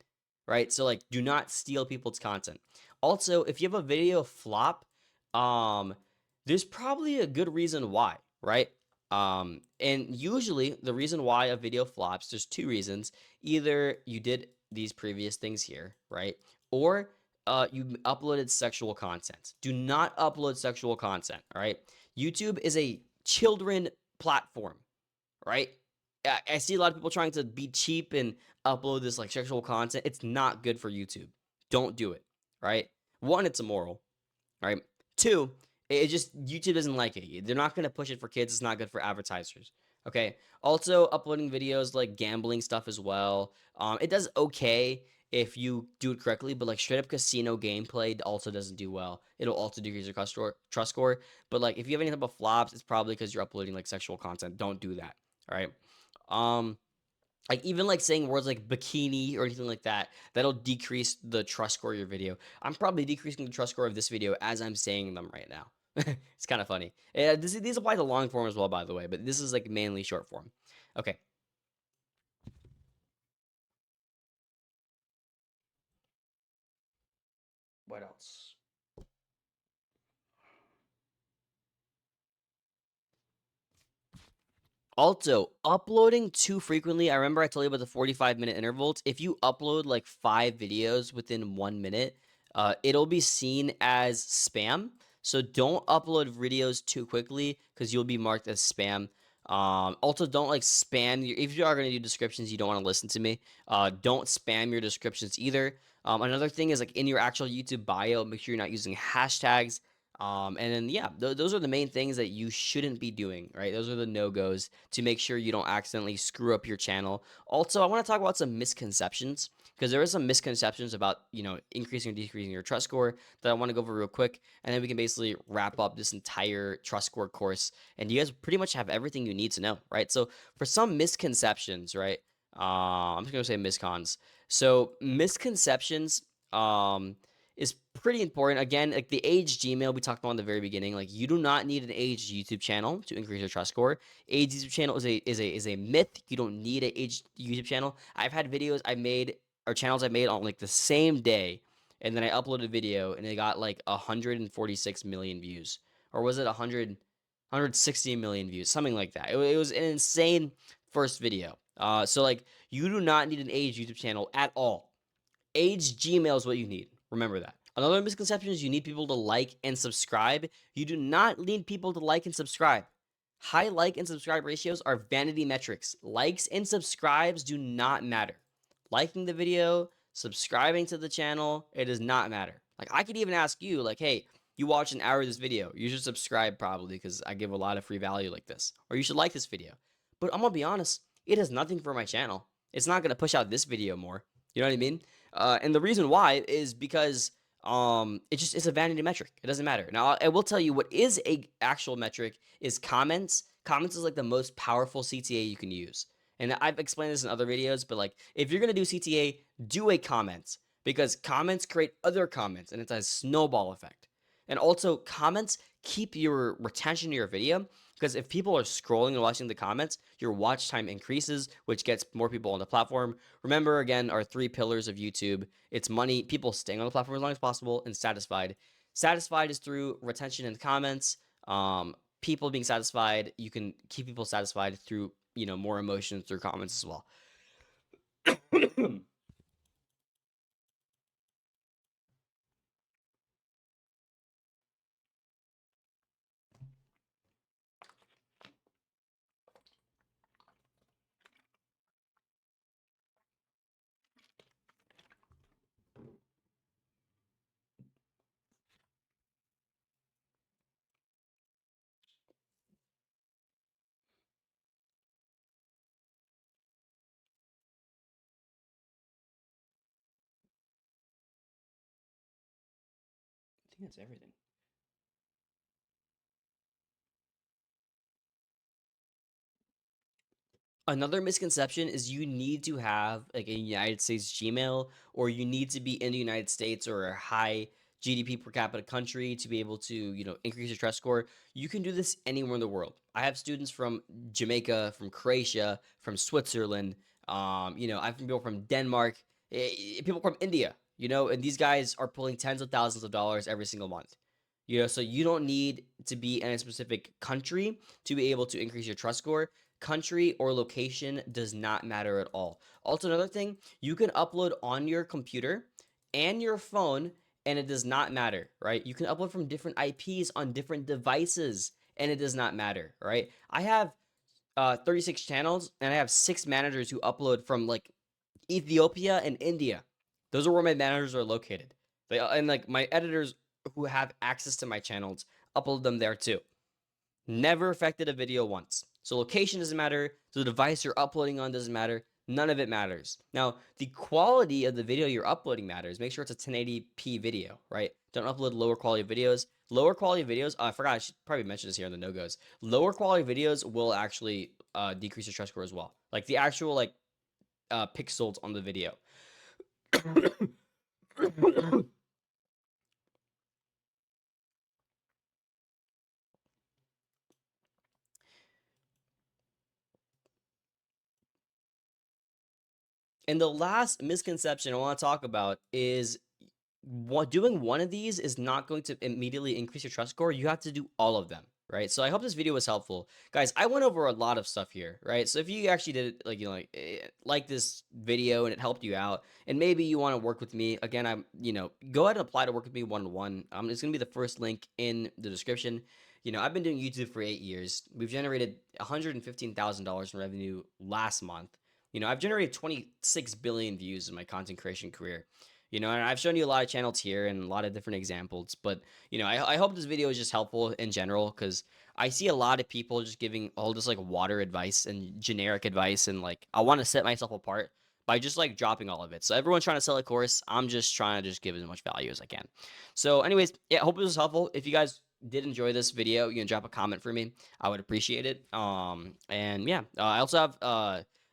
right? So, like, do not steal people's content. Also, if you have a video flop, um, there's probably a good reason why, right? And usually the reason why a video flops, there's two reasons. Either you did these previous things here, right? Or you uploaded sexual content. Do not upload sexual content, all right? YouTube is a children platform, right? I see a lot of people trying to be cheap and upload this like sexual content. It's not good for YouTube. Don't do it, right? One, it's immoral, right? Two, it just YouTube doesn't like it. They're not going to push it for kids. It's not good for advertisers. Okay. Also, uploading videos like gambling stuff as well. It does okay if you do it correctly, but like straight up casino gameplay also doesn't do well. It'll also decrease your trust score. But like if you have any type of flops, it's probably because you're uploading like sexual content. Don't do that. All right. Um, like even like saying words like bikini or anything like that, that'll decrease the trust score of your video. I'm probably decreasing the trust score of this video as I'm saying them right now. It's kind of funny. These apply to long form as well, by the way, but this is like mainly short form. Okay. What else? Also, uploading too frequently. I remember I told you about the 45-minute intervals. If you upload like 5 videos within 1 minute, it'll be seen as spam. So don't upload videos too quickly because you'll be marked as spam. Also, don't like spam if you are going to do descriptions, you don't want to listen to me. Don't spam your descriptions either. Another thing is like in your actual YouTube bio, make sure you're not using hashtags. And then, yeah, those are the main things that you shouldn't be doing, right? Those are the no-goes to make sure you don't accidentally screw up your channel. Also, I want to talk about some misconceptions because there are some misconceptions about, increasing or decreasing your trust score that I want to go over real quick. And then we can basically wrap up this entire trust score course. And you guys pretty much have everything you need to know, right? So for some misconceptions, right? I'm just going to say miscons. So misconceptions, is pretty important. Again, like the aged Gmail we talked about in the very beginning, like you do not need an aged YouTube channel to increase your trust score. Aged YouTube channel is a myth. You don't need an aged YouTube channel. I've had videos I made or channels I made on like the same day, and then I uploaded a video and it got like 146 million views, or was it 160 million views, something like that. It was an insane first video. So like you do not need an aged YouTube channel at all. Age Gmail is what you need. Remember that. Another misconception is you need people to like and subscribe. You do not need people to like and subscribe. High like and subscribe ratios are vanity metrics. Likes and subscribes do not matter. Liking the video, subscribing to the channel, it does not matter. Like I could even ask you, like, hey, you watch an hour of this video. You should subscribe probably because I give a lot of free value like this. Or you should like this video. But I'm gonna be honest, it does nothing for my channel. It's not gonna push out this video more. You know what I mean? And the reason why is because It's a vanity metric. It doesn't matter. Now I will tell you what is a actual metric is comments. Comments is like the most powerful CTA you can use. And I've explained this in other videos, but like if you're gonna do CTA, do a comment because comments create other comments and it's a snowball effect. And also comments keep your retention to your video because if people are scrolling and watching the comments, your watch time increases, which gets more people on the platform. Remember again our three pillars of YouTube. It's money, people staying on the platform as long as possible, and satisfied. Satisfied is through retention and comments. People being satisfied, you can keep people satisfied through more emotions through comments as well. I think that's everything. Another misconception is you need to have like a United States Gmail or you need to be in the United States or a high GDP per capita country to be able to, increase your trust score. You can do this anywhere in the world. I have students from Jamaica, from Croatia, from Switzerland, I have people from Denmark, people from India, and these guys are pulling tens of thousands of dollars every single month. So you don't need to be in a specific country to be able to increase your trust score. Country or location does not matter at all. Also, another thing, you can upload on your computer and your phone, and it does not matter, right? You can upload from different IPs on different devices, and it does not matter, right? I have 36 channels, and I have 6 managers who upload from like Ethiopia and India. Those are where my managers are located. And like my editors who have access to my channels upload them there too. Never affected a video once. So location doesn't matter. The device you're uploading on doesn't matter. None of it matters. Now, the quality of the video you're uploading matters. Make sure it's a 1080p video, right? Don't upload lower quality videos. Lower quality videos, I forgot, I should probably mention this here in the no-goes. Lower quality videos will actually decrease your trust score as well. Like the actual pixels on the video. And the last misconception I want to talk about is doing one of these is not going to immediately increase your trust score. You have to do all of them, right? So I hope this video was helpful, guys. I went over a lot of stuff here, right? So if you actually did like this video and it helped you out, and maybe you want to work with me again, go ahead and apply to work with me one on one. It's gonna be the first link in the description. I've been doing YouTube for 8 years. We've generated $115,000 in revenue last month. I've generated 26 billion views in my content creation career. And I've shown you a lot of channels here and a lot of different examples, but I hope this video is just helpful in general because I see a lot of people just giving all this like water advice and generic advice, and like I want to set myself apart by just like dropping all of it. So everyone's trying to sell a course. I'm just trying to just give as much value as I can. So, anyways, yeah, hope it was helpful. If you guys did enjoy this video, you can drop a comment for me. I would appreciate it. And yeah, I also have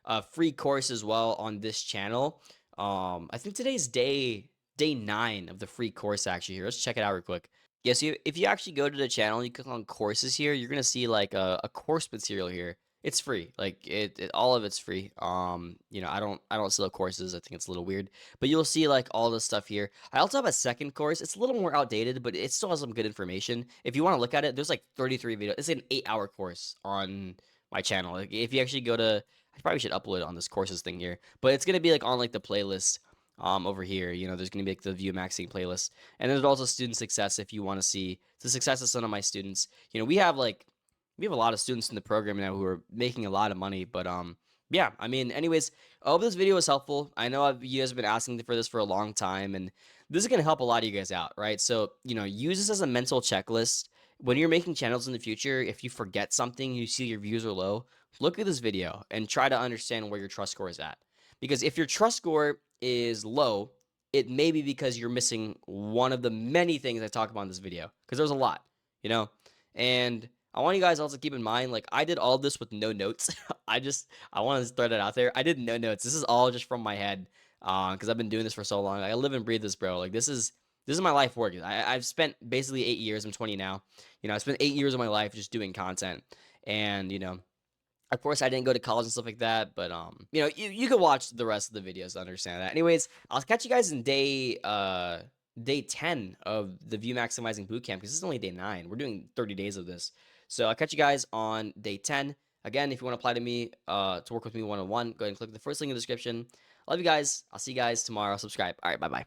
a free course as well on this channel. I think today's day 9 of the free course actually here. Let's check it out real quick. Yes, if you actually go to the channel, you click on courses here, you're gonna see like a course material here. It's free, like all of it's free. I don't sell courses. I think it's a little weird, but you'll see like all this stuff here. I also have a second course. It's a little more outdated, but it still has some good information. If you want to look at it, there's like 33 videos. It's an 8-hour course on my channel. Like if you actually go to, I probably should upload it on this courses thing here, but it's gonna be like on like the playlist over here. There's gonna be like the view maxing playlist. And there's also student success if you want to see the success of some of my students. We have a lot of students in the program now who are making a lot of money, but yeah, I mean, anyways, I hope this video was helpful. I know you guys have been asking for this for a long time, and this is gonna help a lot of you guys out, right? So, use this as a mental checklist. When you're making channels in the future, if you forget something, you see your views are low, look at this video and try to understand where your trust score is at. Because if your trust score is low, it may be because you're missing one of the many things I talk about in this video, because there's a lot, you know? And I want you guys also to keep in mind, like, I did all this with no notes. I want to throw that out there. I did no notes. This is all just from my head, because I've been doing this for so long. Like, I live and breathe this, bro. Like, this is my life work. I've spent basically 8 years. I'm 20 now. I spent 8 years of my life just doing content, and of course, I didn't go to college and stuff like that, but you can watch the rest of the videos to understand that. Anyways, I'll catch you guys in day 10 of the view maximizing bootcamp, because this is only day 9. We're doing 30 days of this. So I'll catch you guys on day 10. Again, if you want to apply to me to work with me one-on-one, go ahead and click the first link in the description. Love you guys. I'll see you guys tomorrow. Subscribe. All right, bye-bye.